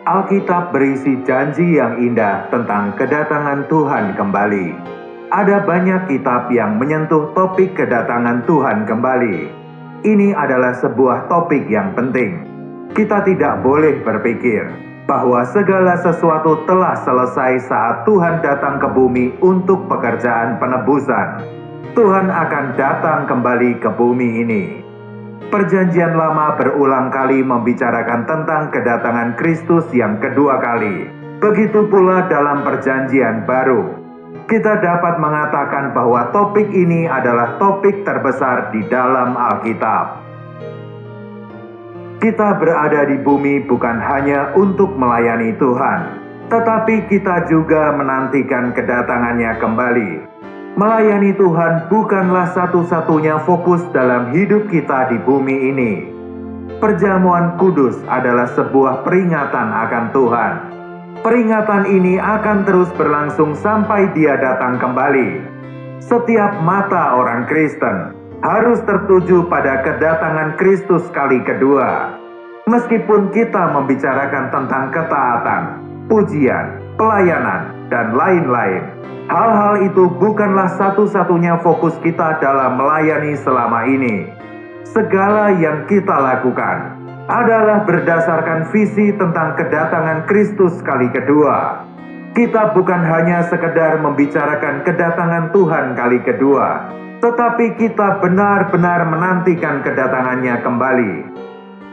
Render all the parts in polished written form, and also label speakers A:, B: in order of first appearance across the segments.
A: Alkitab berisi janji yang indah tentang kedatangan Tuhan kembali. Ada banyak kitab yang menyentuh topik kedatangan Tuhan kembali. Ini adalah sebuah topik yang penting. Kita tidak boleh berpikir bahwa segala sesuatu telah selesai saat Tuhan datang ke bumi untuk pekerjaan penebusan. Tuhan akan datang kembali ke bumi ini. Perjanjian Lama berulang kali membicarakan tentang kedatangan Kristus yang kedua kali. Begitu pula dalam Perjanjian Baru. Kita dapat mengatakan bahwa topik ini adalah topik terbesar di dalam Alkitab. Kita berada di bumi bukan hanya untuk melayani Tuhan, tetapi kita juga menantikan kedatangannya kembali. Melayani Tuhan bukanlah satu-satunya fokus dalam hidup kita di bumi ini. Perjamuan kudus adalah sebuah peringatan akan Tuhan. Peringatan ini akan terus berlangsung sampai Dia datang kembali. Setiap mata orang Kristen harus tertuju pada kedatangan Kristus kali kedua. Meskipun kita membicarakan tentang ketaatan, pujian, pelayanan, dan lain-lain, hal-hal itu bukanlah satu-satunya fokus kita dalam melayani selama ini. Segala yang kita lakukan adalah berdasarkan visi tentang kedatangan Kristus kali kedua. Kita bukan hanya sekedar membicarakan kedatangan Tuhan kali kedua, tetapi kita benar-benar menantikan kedatangannya kembali.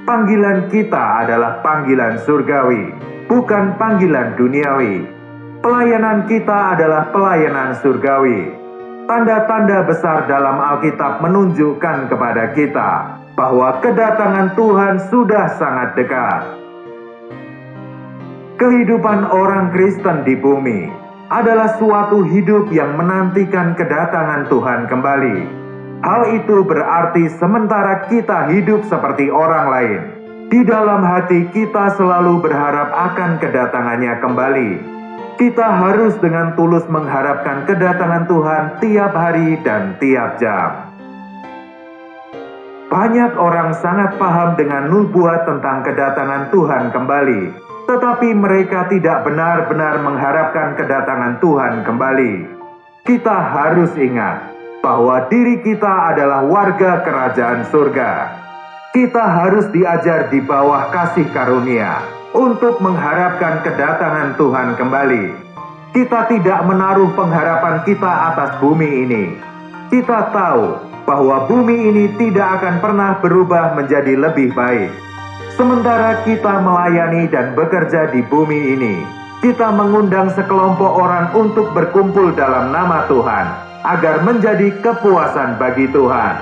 A: Panggilan kita adalah panggilan surgawi, bukan panggilan duniawi. Pelayanan kita adalah pelayanan surgawi. Tanda-tanda besar dalam Alkitab menunjukkan kepada kita bahwa kedatangan Tuhan sudah sangat dekat. Kehidupan orang Kristen di bumi adalah suatu hidup yang menantikan kedatangan Tuhan kembali. Hal itu berarti sementara kita hidup seperti orang lain, di dalam hati kita selalu berharap akan kedatangannya kembali. Kita harus dengan tulus mengharapkan kedatangan Tuhan tiap hari dan tiap jam. Banyak orang sangat paham dengan nubuat tentang kedatangan Tuhan kembali, tetapi mereka tidak benar-benar mengharapkan kedatangan Tuhan kembali. Kita harus ingat bahwa diri kita adalah warga kerajaan surga. Kita harus diajar di bawah kasih karunia untuk mengharapkan kedatangan Tuhan kembali. Kita tidak menaruh pengharapan kita atas bumi ini. Kita tahu bahwa bumi ini tidak akan pernah berubah menjadi lebih baik. Sementara kita melayani dan bekerja di bumi ini, kita mengundang sekelompok orang untuk berkumpul dalam nama Tuhan, agar menjadi kepuasan bagi Tuhan.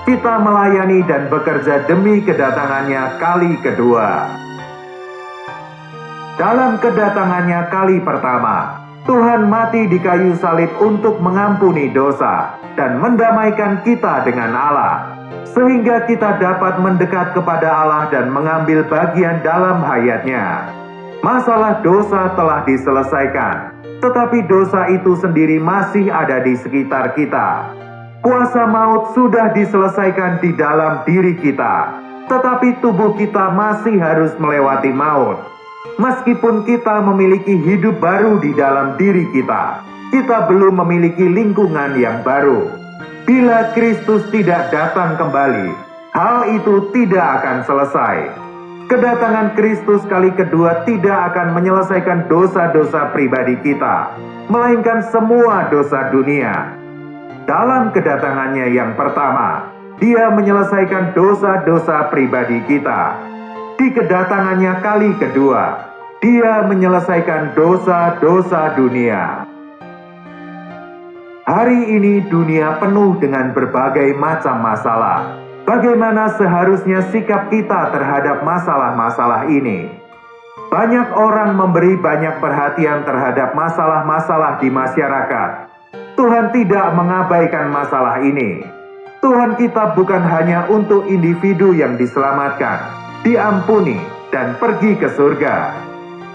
A: Kita melayani dan bekerja demi kedatangannya kali kedua. Dalam kedatangannya kali pertama, Tuhan mati di kayu salib untuk mengampuni dosa dan mendamaikan kita dengan Allah, sehingga kita dapat mendekat kepada Allah dan mengambil bagian dalam hayat-Nya. Masalah dosa telah diselesaikan, tetapi dosa itu sendiri masih ada di sekitar kita. Kuasa maut sudah diselesaikan di dalam diri kita, tetapi tubuh kita masih harus melewati maut. Meskipun kita memiliki hidup baru di dalam diri kita, kita belum memiliki lingkungan yang baru. Bila Kristus tidak datang kembali, hal itu tidak akan selesai. Kedatangan Kristus kali kedua tidak akan menyelesaikan dosa-dosa pribadi kita, melainkan semua dosa dunia. Dalam kedatangannya yang pertama, Dia menyelesaikan dosa-dosa pribadi kita. Di kedatangannya kali kedua, Dia menyelesaikan dosa-dosa dunia. Hari ini dunia penuh dengan berbagai macam masalah. Bagaimana seharusnya sikap kita terhadap masalah-masalah ini? Banyak orang memberi banyak perhatian terhadap masalah-masalah di masyarakat. Tuhan tidak mengabaikan masalah ini. Tuhan kita bukan hanya untuk individu yang diselamatkan, diampuni, dan pergi ke surga.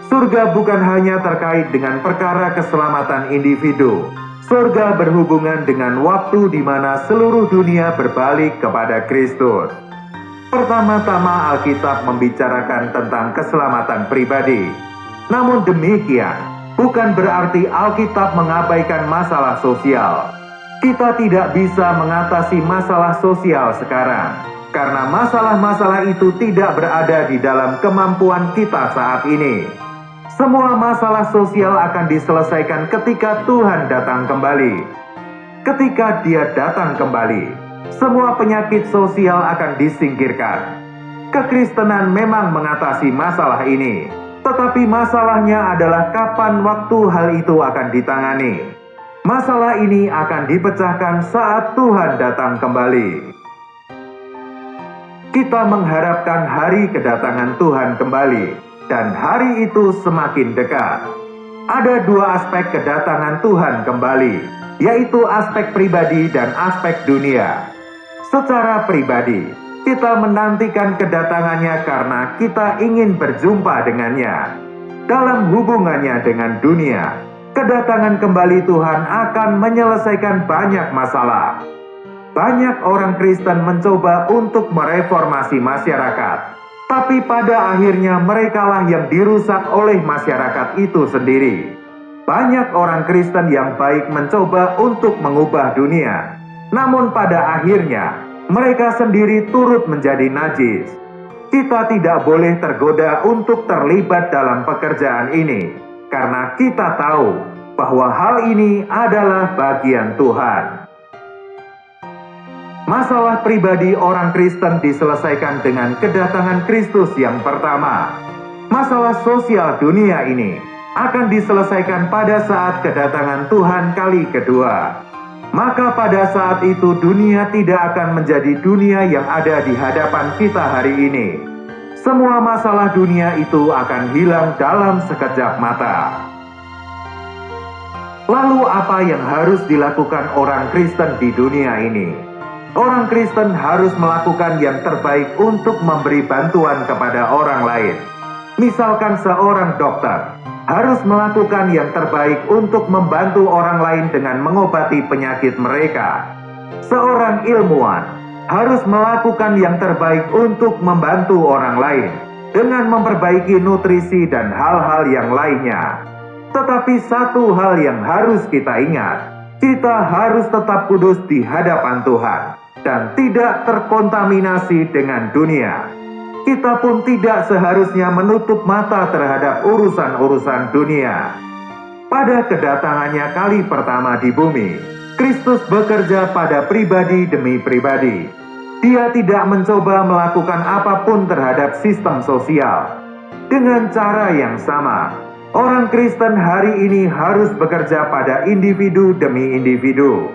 A: Surga bukan hanya terkait dengan perkara keselamatan individu. Surga berhubungan dengan waktu di mana seluruh dunia berbalik kepada Kristus. Pertama-tama Alkitab membicarakan tentang keselamatan pribadi. Namun demikian, bukan berarti Alkitab mengabaikan masalah sosial. Kita tidak bisa mengatasi masalah sosial sekarang, karena masalah-masalah itu tidak berada di dalam kemampuan kita saat ini. Semua masalah sosial akan diselesaikan ketika Tuhan datang kembali. Ketika Dia datang kembali, semua penyakit sosial akan disingkirkan. Kekristenan memang mengatasi masalah ini, tetapi masalahnya adalah kapan waktu hal itu akan ditangani. Masalah ini akan dipecahkan saat Tuhan datang kembali. Kita mengharapkan hari kedatangan Tuhan kembali, dan hari itu semakin dekat. Ada dua aspek kedatangan Tuhan kembali, yaitu aspek pribadi dan aspek dunia. Secara pribadi, kita menantikan kedatangannya karena kita ingin berjumpa dengannya. Dalam hubungannya dengan dunia, kedatangan kembali Tuhan akan menyelesaikan banyak masalah. Banyak orang Kristen mencoba untuk mereformasi masyarakat, tapi pada akhirnya merekalah yang dirusak oleh masyarakat itu sendiri. Banyak orang Kristen yang baik mencoba untuk mengubah dunia, namun pada akhirnya mereka sendiri turut menjadi najis. Kita tidak boleh tergoda untuk terlibat dalam pekerjaan ini, karena kita tahu bahwa hal ini adalah bagian Tuhan. Masalah pribadi orang Kristen diselesaikan dengan kedatangan Kristus yang pertama. Masalah sosial dunia ini akan diselesaikan pada saat kedatangan Tuhan kali kedua. Maka pada saat itu dunia tidak akan menjadi dunia yang ada di hadapan kita hari ini. Semua masalah dunia itu akan hilang dalam sekejap mata. Lalu apa yang harus dilakukan orang Kristen di dunia ini? Orang Kristen harus melakukan yang terbaik untuk memberi bantuan kepada orang lain. Misalkan seorang dokter harus melakukan yang terbaik untuk membantu orang lain dengan mengobati penyakit mereka. Seorang ilmuwan harus melakukan yang terbaik untuk membantu orang lain dengan memperbaiki nutrisi dan hal-hal yang lainnya. Tetapi satu hal yang harus kita ingat, kita harus tetap kudus di hadapan Tuhan dan tidak terkontaminasi dengan dunia. Kita pun tidak seharusnya menutup mata terhadap urusan-urusan dunia. Pada kedatangannya kali pertama di bumi, Kristus bekerja pada pribadi demi pribadi. Dia tidak mencoba melakukan apapun terhadap sistem sosial. Dengan cara yang sama, orang Kristen hari ini harus bekerja pada individu demi individu.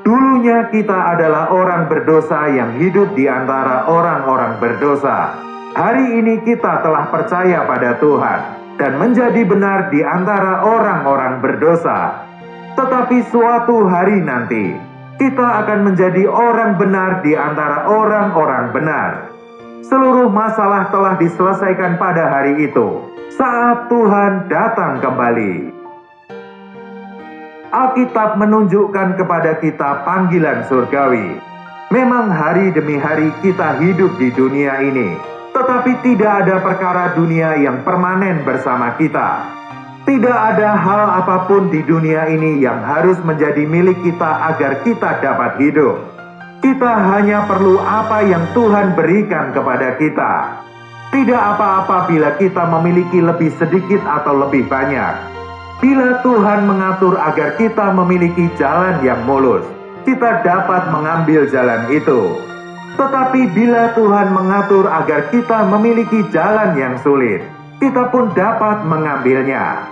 A: Dulunya kita adalah orang berdosa yang hidup di antara orang-orang berdosa. Hari ini kita telah percaya pada Tuhan dan menjadi benar di antara orang-orang berdosa. Tetapi suatu hari nanti, kita akan menjadi orang benar di antara orang-orang benar. Seluruh masalah telah diselesaikan pada hari itu, saat Tuhan datang kembali. Alkitab menunjukkan kepada kita panggilan surgawi. Memang hari demi hari kita hidup di dunia ini, tetapi tidak ada perkara dunia yang permanen bersama kita. Tidak ada hal apapun di dunia ini yang harus menjadi milik kita agar kita dapat hidup. Kita hanya perlu apa yang Tuhan berikan kepada kita. Tidak apa-apa bila kita memiliki lebih sedikit atau lebih banyak. Bila Tuhan mengatur agar kita memiliki jalan yang mulus, kita dapat mengambil jalan itu. Tetapi bila Tuhan mengatur agar kita memiliki jalan yang sulit, kita pun dapat mengambilnya.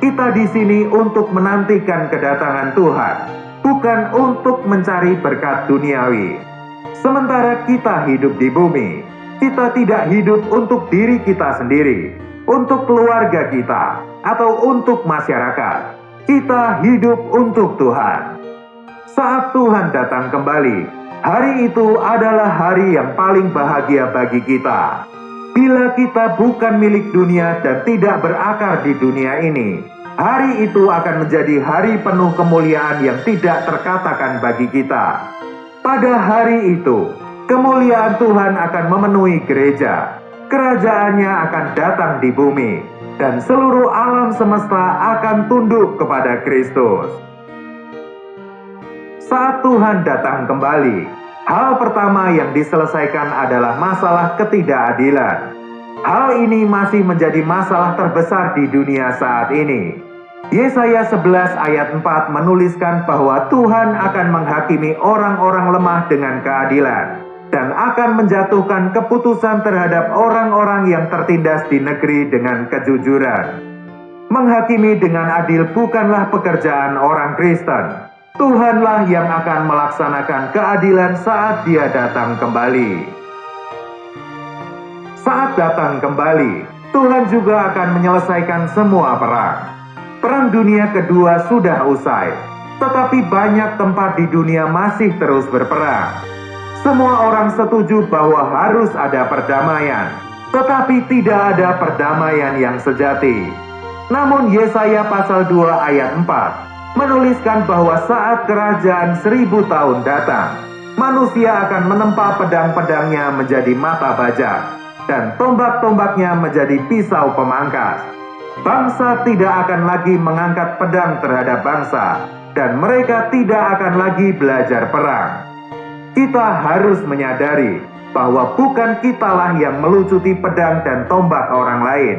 A: Kita di sini untuk menantikan kedatangan Tuhan, bukan untuk mencari berkat duniawi. Sementara kita hidup di bumi, kita tidak hidup untuk diri kita sendiri, untuk keluarga kita, atau untuk masyarakat. Kita hidup untuk Tuhan. Saat Tuhan datang kembali, hari itu adalah hari yang paling bahagia bagi kita. Bila kita bukan milik dunia dan tidak berakar di dunia ini, hari itu akan menjadi hari penuh kemuliaan yang tidak terkatakan bagi kita. Pada hari itu, Kemuliaan Tuhan akan memenuhi gereja. Kerajaannya akan datang di bumi, dan seluruh alam semesta akan tunduk kepada Kristus. Saat Tuhan datang kembali, hal pertama yang diselesaikan adalah masalah ketidakadilan. Hal ini masih menjadi masalah terbesar di dunia saat ini. Yesaya 11 ayat 4 menuliskan bahwa Tuhan akan menghakimi orang-orang lemah dengan keadilan dan akan menjatuhkan keputusan terhadap orang-orang yang tertindas di negeri dengan kejujuran. Menghakimi dengan adil bukanlah pekerjaan orang Kristen. Tuhanlah yang akan melaksanakan keadilan saat Dia datang kembali. Saat datang kembali, Tuhan juga akan menyelesaikan semua perang. Perang Dunia Kedua sudah usai, tetapi banyak tempat di dunia masih terus berperang. Semua orang setuju bahwa harus ada perdamaian, tetapi tidak ada perdamaian yang sejati. Namun Yesaya pasal 2 ayat 4 menuliskan bahwa saat kerajaan 1000 tahun datang, manusia akan menempa pedang-pedangnya menjadi mata bajak, dan tombak-tombaknya menjadi pisau pemangkas. Bangsa tidak akan lagi mengangkat pedang terhadap bangsa, dan mereka tidak akan lagi belajar perang. Kita harus menyadari bahwa bukan kitalah yang melucuti pedang dan tombak orang lain.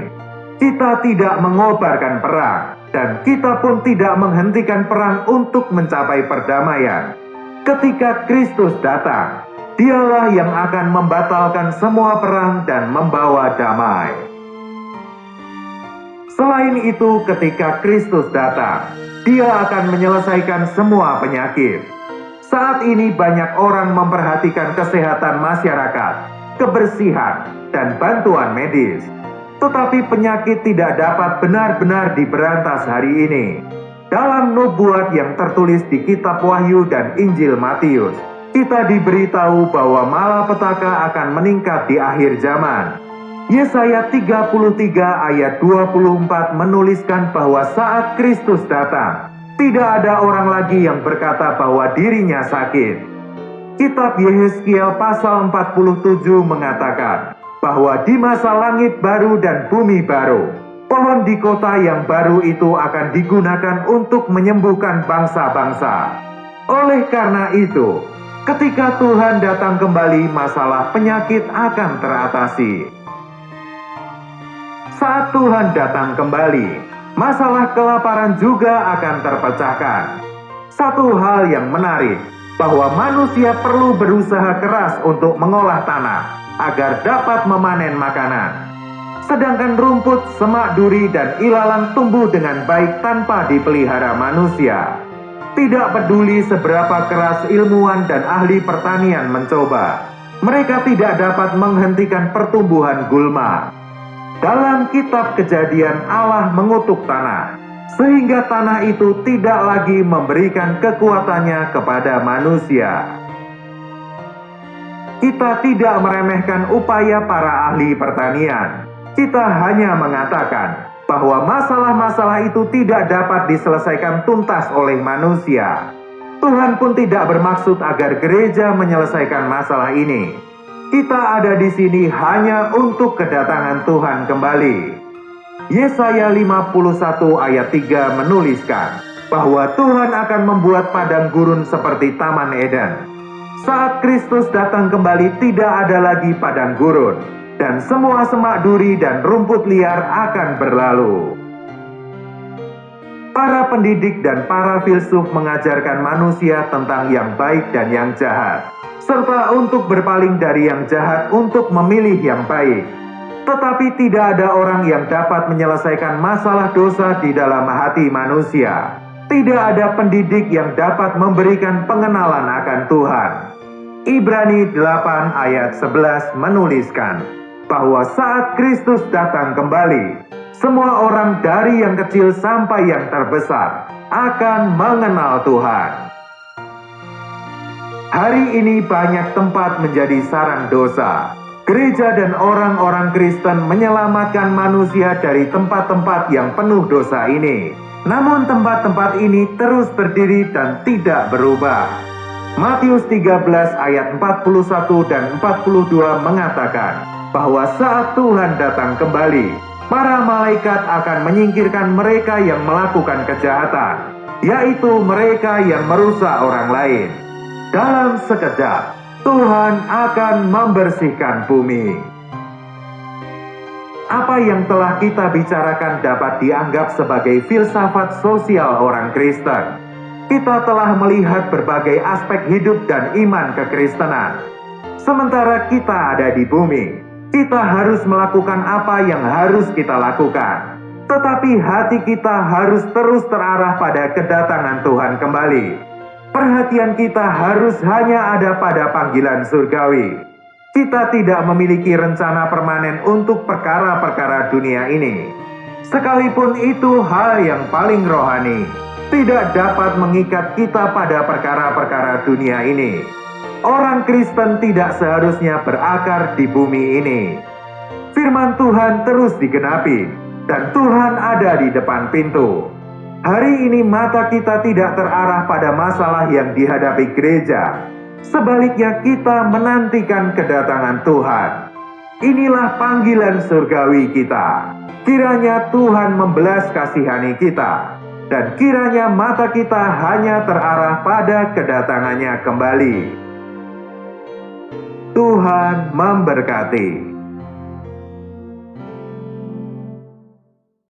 A: Kita tidak mengobarkan perang, dan kita pun tidak menghentikan perang untuk mencapai perdamaian. Ketika Kristus datang, Dialah yang akan membatalkan semua perang dan membawa damai. Selain itu, ketika Kristus datang, Dia akan menyelesaikan semua penyakit. Saat ini banyak orang memperhatikan kesehatan masyarakat, kebersihan, dan bantuan medis. Tetapi penyakit tidak dapat benar-benar diberantas hari ini. Dalam nubuat yang tertulis di kitab Wahyu dan Injil Matius, kita diberitahu bahwa malapetaka akan meningkat di akhir zaman. Yesaya 33 ayat 24 menuliskan bahwa saat Kristus datang, tidak ada orang lagi yang berkata bahwa dirinya sakit. Kitab Yehezkiel pasal 47 mengatakan bahwa di masa langit baru dan bumi baru, pohon di kota yang baru itu akan digunakan untuk menyembuhkan bangsa-bangsa. Oleh karena itu, ketika Tuhan datang kembali, masalah penyakit akan teratasi. Saat Tuhan datang kembali, masalah kelaparan juga akan terpecahkan. Satu hal yang menarik, bahwa manusia perlu berusaha keras untuk mengolah tanah agar dapat memanen makanan. Sedangkan rumput, semak duri, dan ilalang tumbuh dengan baik tanpa dipelihara manusia. Tidak peduli seberapa keras ilmuwan dan ahli pertanian mencoba, mereka tidak dapat menghentikan pertumbuhan gulma. Dalam kitab Kejadian, Allah mengutuk tanah, sehingga tanah itu tidak lagi memberikan kekuatannya kepada manusia. Kita tidak meremehkan upaya para ahli pertanian. Kita hanya mengatakan bahwa masalah-masalah itu tidak dapat diselesaikan tuntas oleh manusia. Tuhan pun tidak bermaksud agar gereja menyelesaikan masalah ini. Kita ada di sini hanya untuk kedatangan Tuhan kembali. Yesaya 51 ayat 3 menuliskan bahwa Tuhan akan membuat padang gurun seperti Taman Eden. Saat Kristus datang kembali, tidak ada lagi padang gurun, dan semua semak duri dan rumput liar akan berlalu. Para pendidik dan para filsuf mengajarkan manusia tentang yang baik dan yang jahat, serta untuk berpaling dari yang jahat untuk memilih yang baik. Tetapi tidak ada orang yang dapat menyelesaikan masalah dosa di dalam hati manusia. Tidak ada pendidik yang dapat memberikan pengenalan akan Tuhan. Ibrani 8 ayat 11 menuliskan bahwa saat Kristus datang kembali, semua orang dari yang kecil sampai yang terbesar akan mengenal Tuhan. Hari ini banyak tempat menjadi sarang dosa. Gereja dan orang-orang Kristen menyelamatkan manusia dari tempat-tempat yang penuh dosa ini. Namun tempat-tempat ini terus berdiri dan tidak berubah. Matius 13 ayat 41 dan 42 mengatakan bahwa saat Tuhan datang kembali, para malaikat akan menyingkirkan mereka yang melakukan kejahatan, yaitu mereka yang merusak orang lain. Dalam sekejap, Tuhan akan membersihkan bumi. Apa yang telah kita bicarakan dapat dianggap sebagai filsafat sosial orang Kristen. Kita telah melihat berbagai aspek hidup dan iman kekristenan. Sementara kita ada di bumi, kita harus melakukan apa yang harus kita lakukan. Tetapi hati kita harus terus terarah pada kedatangan Tuhan kembali. Perhatian kita harus hanya ada pada panggilan surgawi. Kita tidak memiliki rencana permanen untuk perkara-perkara dunia ini. Sekalipun itu hal yang paling rohani, tidak dapat mengikat kita pada perkara-perkara dunia ini. Orang Kristen tidak seharusnya berakar di bumi ini. Firman Tuhan terus digenapi, dan Tuhan ada di depan pintu. Hari ini mata kita tidak terarah pada masalah yang dihadapi gereja. Sebaliknya kita menantikan kedatangan Tuhan. Inilah panggilan surgawi kita. Kiranya Tuhan membelas kasihani kita, dan kiranya mata kita hanya terarah pada kedatangannya kembali. Tuhan memberkati.